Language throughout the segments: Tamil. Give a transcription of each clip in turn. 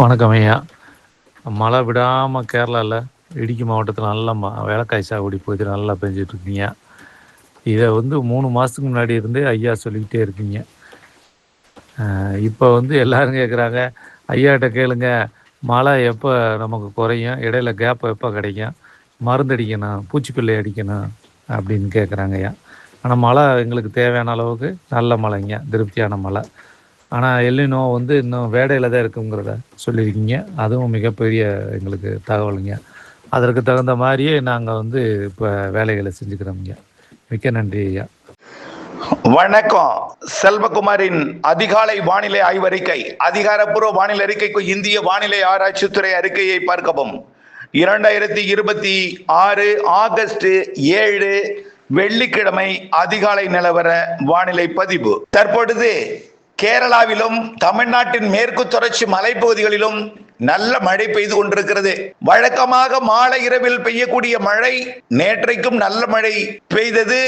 வணக்கம் ஐயா. மழை விடாமல் கேரளாவில் இடுக்கி மாவட்டத்தில் நல்லா வேலைக்காய் சாகுபடி போயிட்டு நல்லா பெஞ்சிட்டு இருக்கீங்க. இதை 3 மாதத்துக்கு முன்னாடி இருந்து ஐயா சொல்லிக்கிட்டே இருக்கீங்க. இப்போ எல்லாரும் கேட்குறாங்க, ஐயாட்ட கேளுங்க, மழை எப்போ நமக்கு குறையும், இடையில கேப் எப்போ கிடைக்கும், மருந்து அடிக்கணும், பூச்சிக்கொல்லி அடிக்கணும் அப்படின்னு கேட்குறாங்க ஐயா. ஆனால் மழை எங்களுக்கு தேவையான அளவுக்கு நல்ல மழைங்க, திருப்தியான மழை. ஆனால் எல்லினோ இன்னும் வேடையில் தான் இருக்குங்கிறத சொல்லியிருக்கீங்க. அதுவும் மிகப்பெரிய எங்களுக்கு தகவலுங்க. அதற்கு தகுந்த மாதிரியே நாங்கள் இப்போ வேலைகளை செஞ்சுக்கிறோம்ங்க. மிக்க நன்றி ஐயா. வணக்கம். செல்வகுமாரின் அதிகாலை வானிலை ஆய்வறிக்கை. அதிகாரப்பூர்வ வானிலை அறிக்கைக்கு இந்திய வானிலை ஆராய்ச்சித்துறை அறிக்கையை பார்க்கவும். 2026 ஆகஸ்ட் 7 வெள்ளிக்கிழமை அதிகாலை நிலவர வானிலை பதிவு. தற்பொழுது கேரளாவிலும் தமிழ்நாட்டின் மேற்கு தொடர்ச்சி மலைப்பகுதிகளிலும் நல்ல மழை பெய்து கொண்டிருக்கிறது. வழக்கமாக மாலை இரவில் பெய்யக்கூடிய மழை நேற்றைக்கும் நல்ல மழை பெய்தது.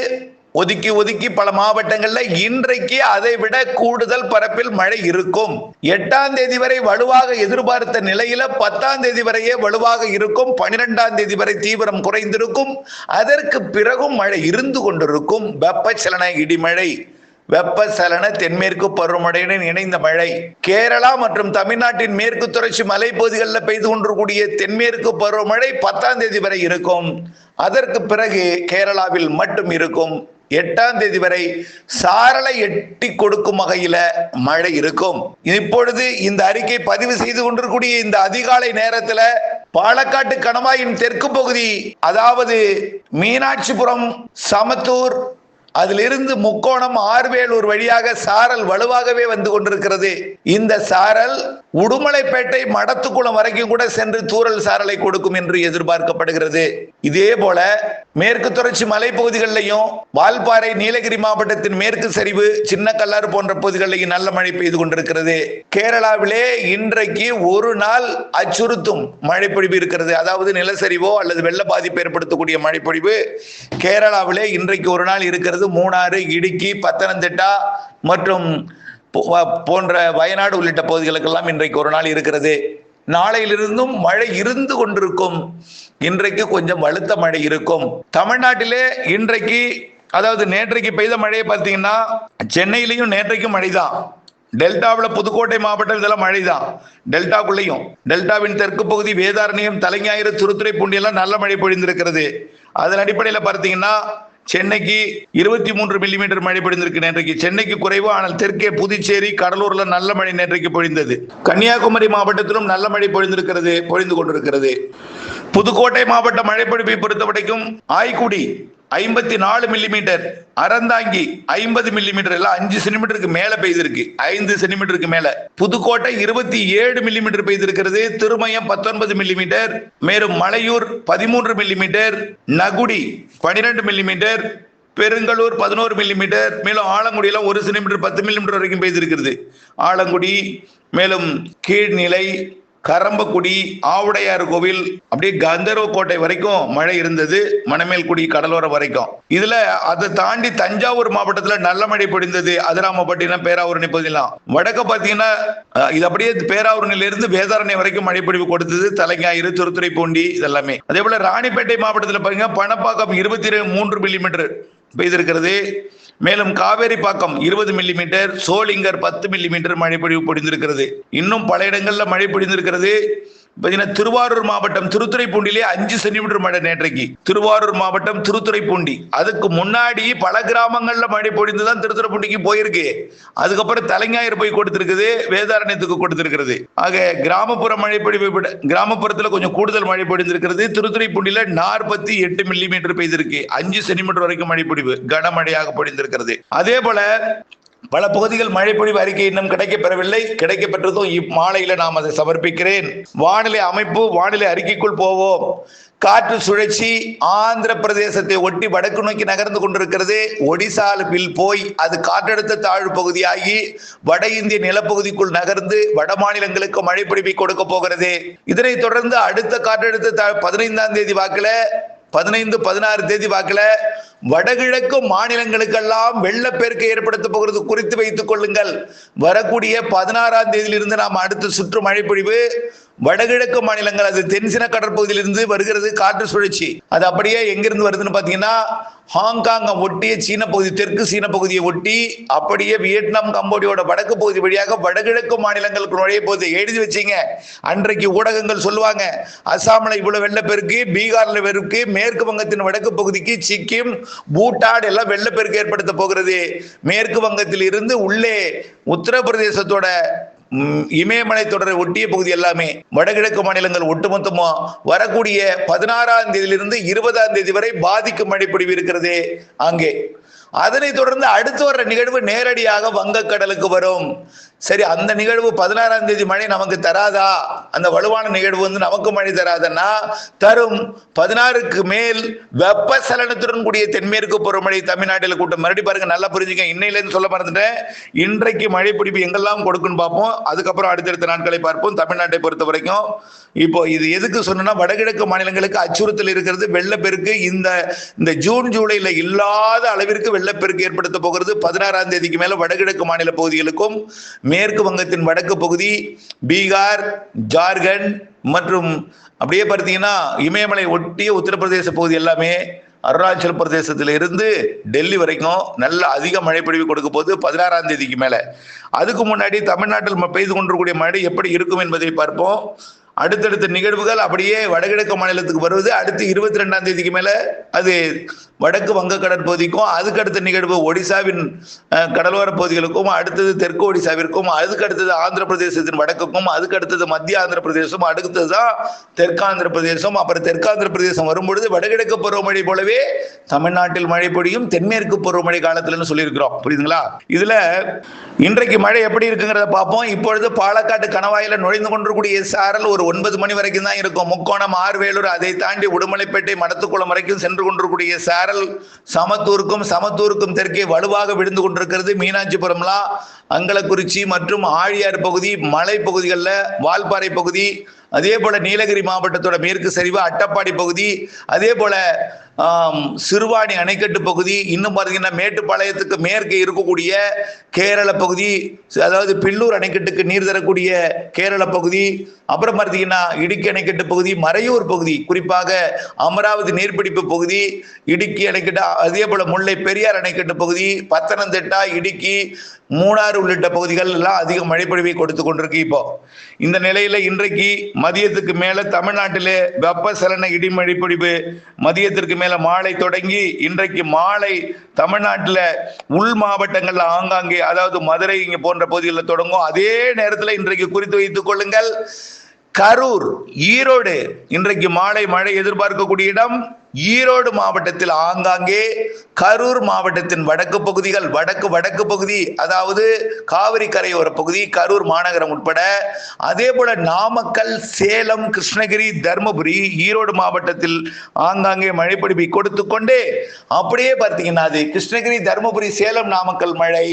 ஒதுக்கி ஒதுக்கி பல மாவட்டங்கள்ல இன்றைக்கு அதை விட கூடுதல் பரப்பில் மழை இருக்கும். 8ஆம் தேதி வரை வலுவாக எதிர்பார்த்த நிலையில 10ஆம் தேதி வரையே வலுவாக இருக்கும். 12ஆம் தேதி வரை தீவிரம் குறைந்திருக்கும். அதற்கு பிறகும் மழை இருந்து கொண்டிருக்கும். வெப்பச்சலன இடிமழை, வெப்பசலன தென்மேற்கு பருவமழையுடன் இணைந்த மழை. கேரளா மற்றும் தமிழ்நாட்டின் மேற்கு தொடர்ச்சி மலைப்பகுதிகளில் பெய்து கொண்டிருக்கூடிய தென்மேற்கு பருவமழை 10ஆம் தேதி வரை இருக்கும். அதற்கு பிறகு கேரளாவில் மட்டும் இருக்கும். 8ஆம் தேதி வரை சாரலை எட்டி கொடுக்கும் வகையில மழை இருக்கும். இப்பொழுது இந்த அறிக்கை பதிவு செய்து கொண்டிருக்கூடிய இந்த அதிகாலை நேரத்துல பாலக்காட்டு கணவாயின் தெற்கு பகுதி, அதாவது மீனாட்சிபுரம், சமத்தூர், அதிலிருந்து முக்கோணம், ஆர்வேலூர் வழியாக சாரல் வலுவாகவே வந்து கொண்டிருக்கிறது. இந்த சாரல் உடுமலைப்பேட்டை, மடத்துக்குளம் வரைக்கும் கூட சென்று தூறல் சாரலை கொடுக்கும் என்று எதிர்பார்க்கப்படுகிறது. இதே போல மேற்கு தொடர்ச்சி மலைப்பகுதிகளிலையும் வால்பாறை, நீலகிரி மாவட்டத்தின் மேற்கு சரிவு, சின்ன கல்லாறு போன்ற பகுதிகளிலையும் நல்ல மழை பெய்து கொண்டிருக்கிறது. கேரளாவிலே இன்றைக்கு ஒரு நாள் அச்சுறுத்தும் மழைப்பொழிவு இருக்கிறது. அதாவது நிலச்சரிவோ அல்லது வெள்ள பாதிப்பு ஏற்படுத்தக்கூடிய மழைப்பொழிவு கேரளாவிலே இன்றைக்கு ஒரு நாள் இருக்கிறது. மூணாறு, இடுக்கி, பத்தனந்திட்டா மற்றும் போன்ற வயநாடு உள்ளிட்ட பகுதிகளுக்கெல்லாம் இன்றைக்கு ஒரு நாள் இருக்கிறது. நாளையிலிருந்தும் மழை இருந்து கொண்டிருக்கும். இன்றைக்கு கொஞ்சம் வலுத்த மழை இருக்கும். தமிழ்நாட்டிலே இன்றைக்கு, அதாவது நேற்றைக்கு பெய்த மழையை பார்த்தீங்கன்னா சென்னையிலையும் நேற்றைக்கும் மழைதான். டெல்டாவில் புதுக்கோட்டை மாவட்டம் இதெல்லாம் மழைதான். டெல்டாக்குள்ளையும் டெல்டாவின் தெற்கு பகுதி வேதாரண்யம், தலைஞாயிறு, திருத்துறைப்பூண்டி எல்லாம் நல்ல மழை பொழிந்திருக்கிறது. அதன் அடிப்படையில் பார்த்தீங்கன்னா சென்னைக்கு 23 மில்லிமீட்டர் மழை பொழிந்திருக்கு நேற்றைக்கு. சென்னைக்கு குறைவு, ஆனால் தெற்கே புதுச்சேரி, கடலூர்ல நல்ல மழை நேற்றைக்கு பொழிந்தது. கன்னியாகுமரி மாவட்டத்திலும் நல்ல மழை பொழிந்து கொண்டிருக்கிறது. புதுக்கோட்டை மாவட்ட மழைப்பொழிவை பொறுத்தவரைக்கும் ஆய்க்குடி 54 மில்லிமீட்டர், அறந்தாங்கி 50 மில்லிமீட்டர், எல்லாம் 5 சென்டிமீட்டருக்கு மேல பெய்திருக்கு. 5 சென்டிமீட்டருக்கு மேல. புதுக்கோட்டை 27 மில்லிமீட்டர் பெய்திருக்கிறது. திருமயம் 19 மில்லிமீட்டர், மேலும் Malaiyur 13 millimetre, Nagudi 12 millimetre, Perungalur 11 millimetre, மேலும் ஆலங்குடியில 1 சென்டிமீட்டர் 10 மில்லிமீட்டர் வரைக்கும் பெய்திருக்கிறது. ஆலங்குடி, மேலும் கீழ்நிலை, கரம்பக்குடி, ஆவுடையார் கோவில், அப்படியே கந்தர்வ கோட்டை வரைக்கும் மழை இருந்தது. மணமேல்குடி கடலோரம் வரைக்கும். இதுல அதை தாண்டி தஞ்சாவூர் மாவட்டத்துல நல்ல மழை பொழிந்தது. அதிராமப்பட்டினம், பேராவூரணி பகுதியெல்லாம். வடக்க பாத்தீங்கன்னா இது அப்படியே பேராவூரணில இருந்து வேதாரண்யம் வரைக்கும் மழை பொழிவு கொடுத்தது. தலைஞாயிறு, திருத்துறைப்பூண்டி இதெல்லாமே. அதே போல ராணிப்பேட்டை மாவட்டத்துல பாத்தீங்கன்னா பணப்பாக்கம் 23 மில்லிமீட்டர் பெய்திருக்கிறது. மேலும் காவேரி பாக்கம் 20 மில்லிமீட்டர், சோளிங்கர் 10 மில்லிமீட்டர் மழை பொழிவு பொழிந்திருக்கிறது. இன்னும் பல இடங்கள்ல மழை பொழிந்திருக்கிறது. திருவாரூர் மாவட்டம் திருத்துறைப்பூண்டிலே 5 சென்டிமீட்டர் மழை நேற்றைக்கு. திருவாரூர் மாவட்டம் திருத்துறைப்பூண்டி. அதுக்கு முன்னாடி பல கிராமங்கள்ல மழை பொழிந்துதான் திருத்துறைப்பூண்டிக்கு போயிருக்கு. அதுக்கப்புறம் தலைஞாயிறு போய் கொடுத்திருக்குது, வேதாரண்யத்துக்கு கொடுத்திருக்கிறது. ஆக கிராமப்புற மழை பொழிவை விட கிராமப்புறத்துல கொஞ்சம் கூடுதல் மழை பொழிந்திருக்கிறது. திருத்துறைப்பூண்டில 48 மில்லிமீட்டர் பெய்திருக்கு. 5 சென்டிமீட்டர் வரைக்கும் மழை பொழிவு கனமழையாக பொழிந்திருக்கிறது. அதே போல பல பகுதிகள் மழைப்பொழிவு அறிக்கை இன்னும் கிடைக்கப்பெறவில்லை. கிடைக்கப்பெற்றதும் இம்மாலையில நாம் அதை சமர்ப்பிக்கிறேன். வானிலை அமைப்பு, வானிலை அறிக்கைக்குள் போவோம். காற்று சுழற்சி ஆந்திர பிரதேசத்தை ஒட்டி வடக்கு நோக்கி நகர்ந்து கொண்டிருக்கிறது. ஒடிசாவில் போய் அது காற்றழுத்த தாழ்வு பகுதியாகி வட இந்திய நிலப்பகுதிக்குள் நகர்ந்து வட மாநிலங்களுக்கு மழை பொழிவை கொடுக்க போகிறது. இதனைத் தொடர்ந்து அடுத்த காற்றழுத்த 15ஆம் தேதி வாக்குல 15, 16 தேதி வாக்குல வடகிழக்கு மாநிலங்களுக்கெல்லாம் வெள்ளப்பெருக்கு ஏற்படுத்த போகிறது குறித்து வைத்துக் கொள்ளுங்கள். வரக்கூடிய 16ஆம் தேதியிலிருந்து நாம் அடுத்த சுற்று மழைப்பொழிவு வடகிழக்கு மாநிலங்கள், அது தென்சீன கடற்பகுதியிலிருந்து வருகிறது காற்று சுழற்சி. அது அப்படியே எங்கிருந்து வருதுன்னு பாத்தீங்கன்னா ஹாங்காங் ஒட்டிய சீன பகுதி, தெற்கு சீன பகுதியை ஒட்டி அப்படியே வியட்நாம் கம்போடியோட வடக்கு பகுதி வழியாக வடகிழக்கு மாநிலங்களுக்கு நுழைய போகுது. எழுதி வச்சீங்க. அன்றைக்கு ஊடகங்கள் சொல்லுவாங்க அசாமில் இவ்வளவு வெள்ளப்பெருக்கு, பீகார்ல வெறுக்கு, மேற்கு வங்கத்தின் வடக்கு பகுதிக்கு சிக்கிம், பூட்டான் எல்லாம் வெள்ளப்பெருக்கு ஏற்படுத்த போகிறது. மேற்கு வங்கத்தில் இருந்து உள்ளே உத்தரப்பிரதேசத்தோட இமயமலை தொடரை ஒட்டிய பகுதி எல்லாமே வடகிழக்கு மாநிலங்கள் ஒட்டுமொத்தமா வரக்கூடிய 16ஆம் தேதியிலிருந்து 20ஆம் தேதி வரை பாதிக்கும் மழைப்பொழிவு இருக்கிறது அங்கே. அதனை தொடர்ந்து அடுத்து வர்ற நிகழ்வு நேரடியாக வங்கக்கடலுக்கு வரும். சரி, அந்த நிகழ்வு 16ஆம் தேதி மழை நமக்கு தராதா? அந்த வலுவான நிகழ்வு நமக்கு மழை தராதன்னா தரும். 16க்கு மேல் வெப்பசலனத்துடன் கூடிய தென்மேற்கு பருவமழை தமிழ்நாட்டில் கூட்டம். மறுபடியும் பாருங்க, நல்லா புரிஞ்சுங்க. இன்னையிலேருந்து சொல்ல மறந்துட்டேன். இன்றைக்கு மழை பிடிப்பு எங்கெல்லாம் கொடுக்குன்னு பார்ப்போம். அதுக்கப்புறம் அடுத்தடுத்த நாட்களை பார்ப்போம். தமிழ்நாட்டை பொறுத்த வரைக்கும் இப்போ இது எதுக்கு சொன்னா, வடகிழக்கு மாநிலங்களுக்கு அச்சுறுத்தல் இருக்கிறது. வெள்ளப்பெருக்கு இந்த ஜூன் ஜூலைல இல்லாத அளவிற்கு வெள்ளப்பெருக்கு ஏற்படுத்த போகிறது. 16ஆம் தேதிக்கு மேல வடகிழக்கு மாநில பகுதிகளுக்கும் மேற்கு வங்கத்தின் வடக்கு பகுதி, பீகார், ஜார்க்கண்ட் மற்றும் அப்படியே பார்த்தீங்கன்னா இமயமலை ஒட்டிய உத்தரப்பிரதேச பகுதி எல்லாமே, அருணாச்சல பிரதேசத்தில் இருந்து டெல்லி வரைக்கும் நல்ல அதிக மழை பொழிவு கொடுக்க போது 16ஆம் தேதிக்கு மேல. அதுக்கு முன்னாடி தமிழ்நாட்டில் பெய்து கொண்டிருக்கக்கூடிய மழை எப்படி இருக்கும் என்பதை பார்ப்போம். அடுத்தடுத்த நிகழ்வுகள் அப்படியே வடகிழக்கு மாநிலத்துக்கு வருவது. அடுத்து 22ஆம் தேதிக்கு மேல அது வடக்கு வங்க கடற்பகுதிக்கும், அதுக்கு அடுத்த நிகழ்வு ஒடிசாவின் கடலோர பகுதிகளுக்கும், அடுத்தது தெற்கு ஒடிசாவிற்கும், அதுக்கு அடுத்தது ஆந்திர பிரதேசத்தின் வடக்குக்கும், அதுக்கு அடுத்தது மத்திய ஆந்திர பிரதேசம், அடுத்ததுதான் தெற்காந்திர பிரதேசம். அப்புறம் தெற்காந்திர பிரதேசம் வரும்பொழுது வடகிழக்கு பருவமழை போலவே தமிழ்நாட்டில் மழை பொழியும் தென்மேற்கு பருவமழை காலத்துல சொல்லியிருக்கிறோம். புரியுதுங்களா? இதுல இன்றைக்கு மழை எப்படி இருக்குங்கிறத பார்ப்போம். இப்பொழுது பாலக்காட்டு கணவாயில நுழைந்து கொண்டிருக்கூடிய சாரல் ஒரு 9 மணி வரைக்கும் தான் இருக்கும். முக்கோணம், ஆர்வேலூர், அதை தாண்டி உடுமலைப்பேட்டை, மடத்துக்குளம் வரைக்கும் சென்று கொண்டிருக்கூடிய சாரல் சமத்தூருக்கும் தெற்கே வலுவாக விழுந்து கொண்டிருக்கிறது. மீனாட்சிபுரம்லாம், அங்கலக்குறிச்சி மற்றும் ஆழியார் பகுதி, மலை பகுதிகளில் வால்பாறை பகுதி, அதே போல நீலகிரி மாவட்டத்தோட மேற்கு சரிவு அட்டப்பாடி பகுதி, அதே போல சிறுவாணி அணைக்கட்டு பகுதி, இன்னும் பார்த்தீங்கன்னா மேட்டுப்பாளையத்துக்கு மேற்கே இருக்கக்கூடிய கேரள பகுதி, அதாவது பில்லூர் அணைக்கட்டுக்கு நீர் தரக்கூடிய கேரள பகுதி, அப்புறம் பார்த்தீங்கன்னா இடுக்கி அணைக்கட்டு பகுதி, மறையூர் பகுதி, குறிப்பாக அமராவதி நீர்பிடிப்பு பகுதி, இடுக்கி அணைக்கட்டு, அதே போல முல்லை பெரியார் அணைக்கட்டு பகுதி, பத்தனந்திட்டா, இடுக்கி, மூணாறு உள்ளிட்ட பகுதிகள் எல்லாம் அதிக மழைப்பொழிவை கொடுத்து கொண்டிருக்கு. இப்போ இந்த நிலையில இன்றைக்கு மதியத்துக்கு மேல தமிழ்நாட்டிலே வெப்பசலன இடிமழை பொழிவு மதியத்திற்கு மேல மாலை தொடங்கி இன்றைக்கு மாலை தமிழ்நாட்டில் உள் மாவட்டங்கள்ல ஆங்காங்கே, அதாவது மதுரை இங்க போன்ற பகுதிகளில் தொடங்கும். அதே நேரத்தில் இன்றைக்கு குறித்து வைத்துக் கொள்ளுங்கள், கரூர், ஈரோடு இன்றைக்கு மாலை மழை எதிர்பார்க்கக்கூடிய இடம் ஈரோடு மாவட்டத்தில் ஆங்காங்கே, கரூர் மாவட்டத்தின் வடக்கு பகுதிகள், வடக்கு பகுதி, அதாவது காவிரி கரையோர பகுதி, கரூர் மாநகரம் உட்பட, அதே போல நாமக்கல், சேலம், கிருஷ்ணகிரி, தர்மபுரி, ஈரோடு மாவட்டத்தில் ஆங்காங்கே மழைப்பொழிவை கொடுத்து கொண்டே அப்படியே பார்த்தீங்கன்னா அது கிருஷ்ணகிரி, தர்மபுரி, சேலம், நாமக்கல் மழை,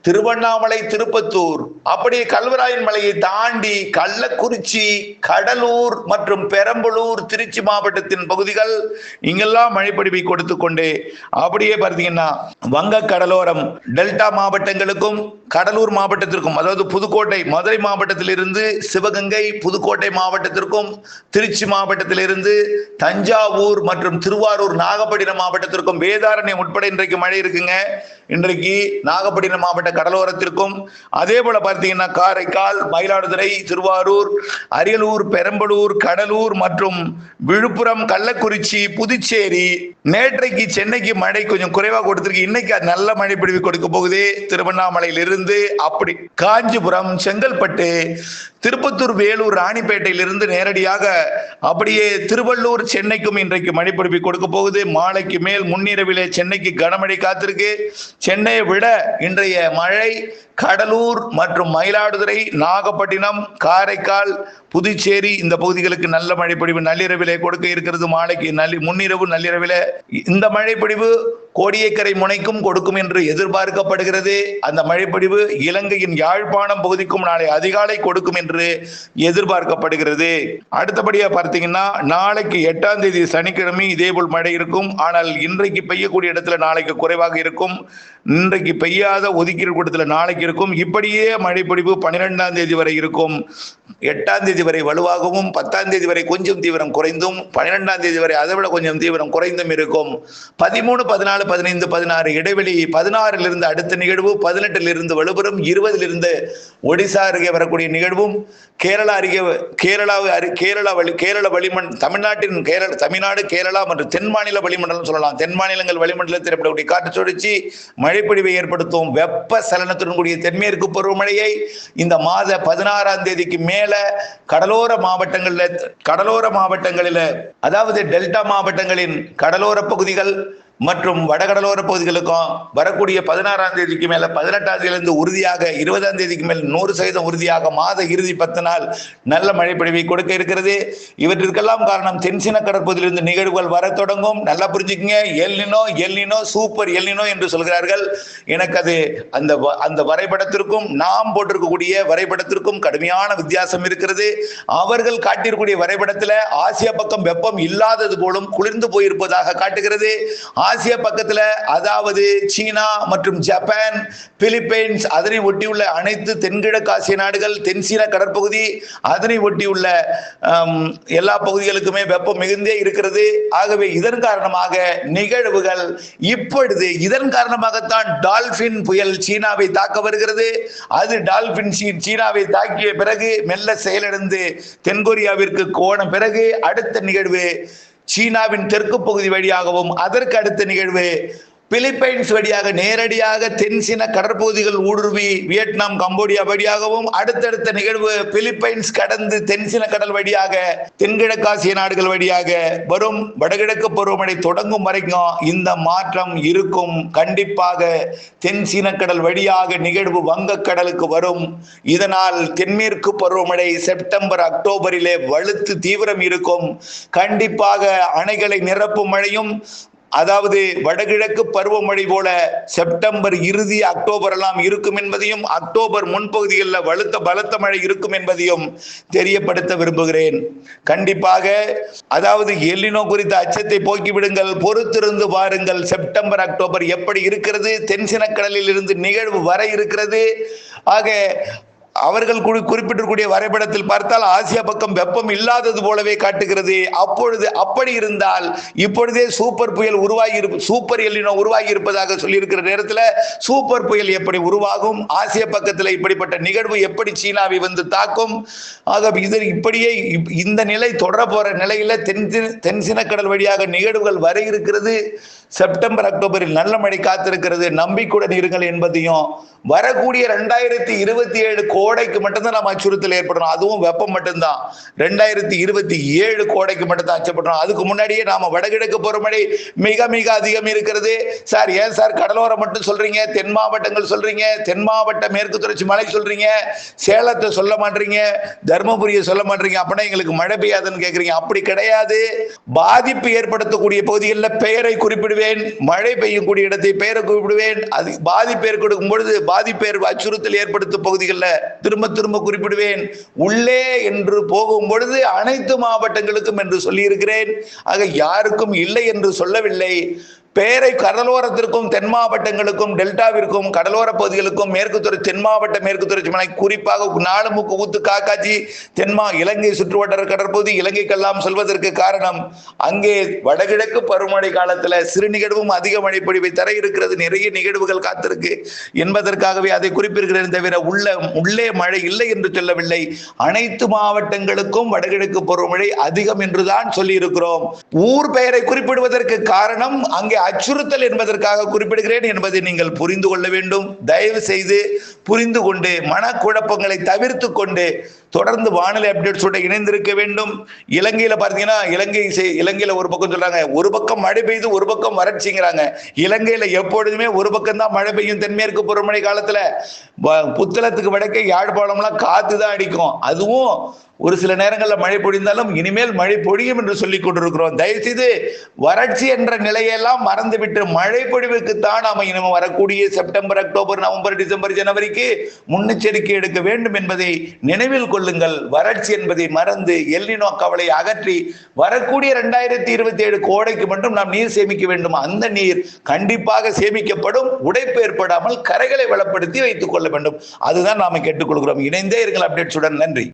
திருவண்ணாமலை, திருப்பத்தூர், அப்படியே கல்வராயன் மலையை தாண்டி கள்ளக்குறிச்சி, கடலூர் மற்றும் பெரம்பலூர், திருச்சி மாவட்டத்தின் பகுதிகள் இங்கெல்லாம் மழைப்பொழிவை கொடுத்து கொண்டு அப்படியே பார்த்தீங்கன்னா வங்க கடலோரம் டெல்டா மாவட்டங்களுக்கும் கடலூர் மாவட்டத்திற்கும், அதாவது புதுக்கோட்டை, மதுரை மாவட்டத்திலிருந்து சிவகங்கை, புதுக்கோட்டை மாவட்டத்திற்கும், திருச்சி மாவட்டத்திலிருந்து தஞ்சாவூர் மற்றும் திருவாரூர், நாகப்பட்டினம் மாவட்டத்திற்கும், வேதாரண்யம் உட்பட இன்றைக்கு மழை இருக்குங்க. இன்றைக்கு நாகப்பட்டினம் மாவட்ட கடலோரத்திற்கும், அதே போல பார்த்தீங்கன்னா காரைக்கால், மயிலாடுதுறை, திருவாரூர், அரியலூர், பெரம்பலூர், கடலூர் மற்றும் விழுப்புரம், கள்ளக்குறிச்சி, புதுச்சேரி, நேற்றைக்கு சென்னைக்கு மழை கொஞ்சம் குறைவாக கொடுத்திருக்கு. இன்னைக்கு நல்ல மழை பிடிவு கொடுக்க போகுது. திருவண்ணாமலையிலிருந்து அப்படி காஞ்சிபுரம், செங்கல்பட்டு, திருப்பத்தூர், வேலூர், ராணிப்பேட்டையிலிருந்து நேரடியாக அப்படியே திருவள்ளூர், சென்னைக்கும் இன்றைக்கு மழை பொழிவு கொடுக்க போகுது. மாலைக்கு மேல் முன்னிரவிலே சென்னைக்கு கனமழை காத்திருக்கு. சென்னையை விட இன்றைய மழை கடலூர் மற்றும் மயிலாடுதுறை, நாகப்பட்டினம், காரைக்கால், புதுச்சேரி இந்த பகுதிகளுக்கு நல்ல மழைப்பொழிவு நள்ளிரவிலே கொடுக்க இருக்கிறது. மாலைக்கு முன்னிரவு நள்ளிரவிலே இந்த மழைப்பொழிவு கோடியக்கரை முனைக்கும் கொடுக்கும் என்று எதிர்பார்க்கப்படுகிறது. அந்த மழைப்பொழிவு இலங்கையின் யாழ்ப்பாணம் பகுதிக்கும் நாளை அதிகாலை கொடுக்கும் என்று எதிர்பார்க்கப்படுகிறது. அடுத்தபடியா பார்த்தீங்கன்னா நாளைக்கு 8ஆம் தேதி சனிக்கிழமை இதேபோல் மழை இருக்கும். ஆனால் இன்றைக்கு பெய்யக்கூடிய இடத்துல நாளைக்கு குறைவாக இருக்கும். இன்றைக்கு பெய்யாத ஒதுக்கீடு கூட்டத்துல நாளைக்கு இருக்கும். இப்படியே மழை பொழிவு 12ஆம் தேதி வரை இருக்கும். 8ஆம் தேதி வரை வலுவாகவும் 10ஆம் தேதி வரை கொஞ்சம் தீவிரம் குறைந்தும் 12ஆம் தேதி வரை அதை விட கொஞ்சம் தீவிரம் குறைந்தும் இருக்கும். 13, 14, 15, 16 இடைவெளி 16 அடுத்த நிகழ்வு 18 வலுப்பெறும். 20 ஒடிசா அருகே வரக்கூடிய நிகழ்வும் கேரளா அருகே கேரள தமிழ்நாடு கேரளா மற்றும் தென் மாநில வளிமண்டலம் சொல்லலாம். தென் மாநிலங்கள் வளிமண்டலத்தில் ஏற்படக்கூடிய காற்று சுழற்சி மழைப்பொழிவை ஏற்படுத்தும். வெப்ப சலனத்துடன் கூடிய தென்மேற்கு பருவமழையை இந்த மாத 16ஆம் தேதிக்கு மேல கடலோர மாவட்டங்களில் அதாவது டெல்டா மாவட்டங்களின் கடலோர பகுதிகள் மற்றும் வடகடலோர பகுதிகளுக்கும் வரக்கூடிய 16ஆம் தேதிக்கு மேல 18ஆம் தேதியிலிருந்து உறுதியாக 20ஆம் தேதிக்கு மேல் 100% உறுதியாக மாத இறுதி 10 நாள் நல்ல மழை பொழிவை கொடுக்க இருக்கிறது. இவற்றிற்கெல்லாம் காரணம் தென்சீன கடற்பகுதியிலிருந்து நிகழ்வுகள் வர தொடங்கும். நல்லா புரிஞ்சுக்கங்க. எல்னினோ சூப்பர் எல்னினோ என்று சொல்கிறார்கள். எனக்கு அது அந்த வரைபடத்திற்கும் நாம் போட்டிருக்கக்கூடிய வரைபடத்திற்கும் கடுமையான வித்தியாசம் இருக்கிறது. அவர்கள் காட்டியிருக்கூடிய வரைபடத்தில் ஆசியா பக்கம் வெப்பம் இல்லாதது போலும் குளிர்ந்து போயிருப்பதாக காட்டுகிறது. ஆசிய பக்கத்துல அதாவது சீனா மற்றும் ஜப்பான், பிலிப்பைன்ஸ், அதனை ஒட்டியுள்ள அனைத்து தென்கிழக்கு ஆசிய நாடுகள், தென்சீன கடற்பகுதி, அதனை ஒட்டியுள்ள எல்லா பகுதிகளுக்குமே வெப்பம் மிகுந்தே இருக்கிறது. ஆகவே இதன் காரணமாக நிகழ்வுகள் இப்பொழுது இதன் காரணமாகத்தான் டால்பின் புயல் சீனாவை தாக்க வருகிறது. அது டால்பின் சீனாவை தாக்கிய பிறகு மெல்ல செயலிழந்து தென்கொரியாவிற்கு போன பிறகு அடுத்த நிகழ்வு சீனாவின் தெற்கு பகுதி வழியாகவும் அதற்கு அடுத்த நிகழ்வு பிலிப்பைன்ஸ் வழியாக நேரடியாக தென்சீன கடற்பகுதிகள் ஊடுருவி வியட்நாம், கம்போடியா வழியாகவும் அடுத்தடுத்த நிகழ்வு பிலிப்பைன்ஸ் கடந்து தென்சீன கடல் வழியாக தென்கிழக்காசிய நாடுகள் வழியாக வரும். வடகிழக்கு பருவமழை தொடங்கும் வரைக்கும் இந்த மாற்றம் இருக்கும். கண்டிப்பாக தென்சீன கடல் வழியாக நிகழ்வு வங்கக்கடலுக்கு வரும். இதனால் தென்மேற்கு பருவமழை செப்டம்பர், அக்டோபரிலே வலுத்து தீவிரம் இருக்கும். கண்டிப்பாக அணைகளை நிரப்பும் மழையும் அதாவது வடகிழக்கு பருவமழை போல செப்டம்பர் இறுதி அக்டோபர் எல்லாம் இருக்கும் என்பதையும் அக்டோபர் முன்பகுதிகளில் பலத்த மழை இருக்கும் என்பதையும் தெரியப்படுத்த விரும்புகிறேன். கண்டிப்பாக அதாவது எல்னினோ குறித்த அச்சத்தை போக்கிவிடுங்கள், பொறுத்திருந்து பாருங்கள். செப்டம்பர் அக்டோபர் எப்படி இருக்கிறது, தென்சீன கடலில் இருந்து நிகழ்வு வர இருக்கிறது. ஆக அவர்கள் குறிப்பிட்டிருக்கூடிய வரைபடத்தில் பார்த்தால் ஆசியா பக்கம் வெப்பம் இல்லாதது போலவே காட்டுகிறது. அப்பொழுது அப்படி இருந்தால் இப்பொழுதே சூப்பர் புயல் சூப்பர் எல்னினோ உருவாகி இருப்பதாக சொல்லியிருக்கிற நேரத்தில் சூப்பர் புயல் எப்படி உருவாகும், ஆசிய பக்கத்தில் இப்படிப்பட்ட நிகழ்வு எப்படி சீனாவை வந்து தாக்கும். ஆக இது இப்படியே இந்த நிலை தொடர போற நிலையில தென்சீன கடல் வழியாக நிகழ்வுகள் வர இருக்கிறது. செப்டம்பர் அக்டோபரில் நல்ல மழை காத்திருக்கிறது. நம்பிக்கையுடன் இருங்கள் என்பதையும் வரக்கூடிய 2027 கோடைக்கு மட்டும்தான் நம்ம அச்சுறுத்தல் ஏற்படணும். அதுவும் வெப்பம் மட்டும்தான். 2027 கோடைக்கு மட்டும்தான் அச்சப்படணும். அதுக்கு முன்னாடியே நாம வடகிழக்கு பருவமழை மிக மிக அதிகம் இருக்கிறது. சார் ஏன் சார் கடலோரம் மட்டும் சொல்றீங்க, தென் மாவட்டங்கள் சொல்றீங்க, தென் மாவட்ட மேற்கு தொடர்ச்சி மலை சொல்றீங்க, சேலத்தை சொல்ல மாட்டீங்க, தர்மபுரியை சொல்ல மாட்டீங்க, அப்படின்னா எங்களுக்கு மழை பெய்யாதுன்னு கேட்குறீங்க. அப்படி கிடையாது. பாதிப்பு ஏற்படுத்தக்கூடிய பகுதிகளில் பெயரை குறிப்பிடுவேன், மழை பெய்யக்கூடிய இடத்தை பெயரை குறிப்பிடுவேன். அது பாதிப்பு ஏற்படுத்தும் பொழுது பாதிப்பு அச்சுறுத்தல் ஏற்படுத்தும் பகுதிகளில் திரும்ப திரும்ப குறிப்பிடுவேன். உள்ளே என்று போகும் பொழுது அனைத்து மாவட்டங்களுக்கும் என்று சொல்லி இருக்கிறேன். ஆக யாருக்கும் இல்லை என்று சொல்லவில்லை. பெயரை கடலோரத்திற்கும் தென் மாவட்டங்களுக்கும் டெல்டாவிற்கும் கடலோர பகுதிகளுக்கும் தென் மாவட்ட மேற்கு தொடர்ச்சி மலை குறிப்பாக நாலுமுக்கு ஊத்து காக்காச்சி இலங்கை சுற்றுவட்டார கடற்பகுதி இலங்கைக்கெல்லாம் சொல்வதற்கு காரணம் அங்கே வடகிழக்கு பருவமழை காலத்தில் சிறு நிகழ்வும் அதிக மழை பொழிவை தர இருக்கிறது. நிறைய நிகழ்வுகள் காத்திருக்கு என்பதற்காகவே அதை குறிப்பிடுகிறேன். தவிர உள்ளே மழை இல்லை என்று சொல்லவில்லை. அனைத்து மாவட்டங்களுக்கும் வடகிழக்கு பருவமழை அதிகம் என்றுதான் சொல்லி இருக்கிறோம். ஊர் பெயரை குறிப்பிடுவதற்கு காரணம் அங்கே அச்சுறுத்தல் என்பதற்காக குறிப்பிடுகிறேன் என்பதை நீங்கள் புரிந்து கொள்ள வேண்டும். தயவு செய்து புரிந்து கொண்டு மனக்குழப்பங்களை தவிர்த்து கொண்டு தொடர்ந்து வானிலை அப்டேட்ஸோட இணைந்திருக்க வேண்டும். இலங்கையில பார்த்தீங்கன்னா இலங்கையில ஒரு பக்கம் சொல்றாங்க, ஒரு பக்கம் மழை பெய்யுது, ஒரு பக்கம் வறட்சிங்கிறாங்க. இலங்கையில எப்பொழுதுமே ஒரு பக்கம் தான் மழை பெய்யும். தென்மேற்கு பருவமழை காலத்துல புத்தளத்துக்கு வடக்கே யாழ்ப்பாணம்லாம் காத்து தான் அடிக்கும். அதுவும் ஒரு சில நேரங்களில் மழை பொழிந்தாலும் இனிமேல் மழை பொழியும் என்று சொல்லிக் கொண்டிருக்கிறோம். தயவுசெய்து வறட்சி என்ற நிலையெல்லாம் மறந்துவிட்டு மழை பொழிவுக்குத்தான் நாம இனிமே வரக்கூடிய செப்டம்பர், அக்டோபர், நவம்பர், டிசம்பர், ஜனவரிக்கு முன்னெச்சரிக்கை எடுக்க வேண்டும் என்பதை நினைவில் கொள்ளுங்கள். வறட்சி என்பதை மறந்து எல்னினோ கவலை அகற்றி வரக்கூடிய 2027 கோடைக்கு மட்டும் நாம் நீர் சேமிக்க வேண்டும். அந்த நீர் கண்டிப்பாக சேமிக்கப்படும். உடைப்பு ஏற்படாமல் கரைகளை வளப்படுத்தி வைத்துக் கொள்ள வேண்டும். அதுதான் நாம கேட்டுக்கொள்கிறோம். இணைந்தே இருங்கள் அப்டேட்ஸுடன். நன்றி.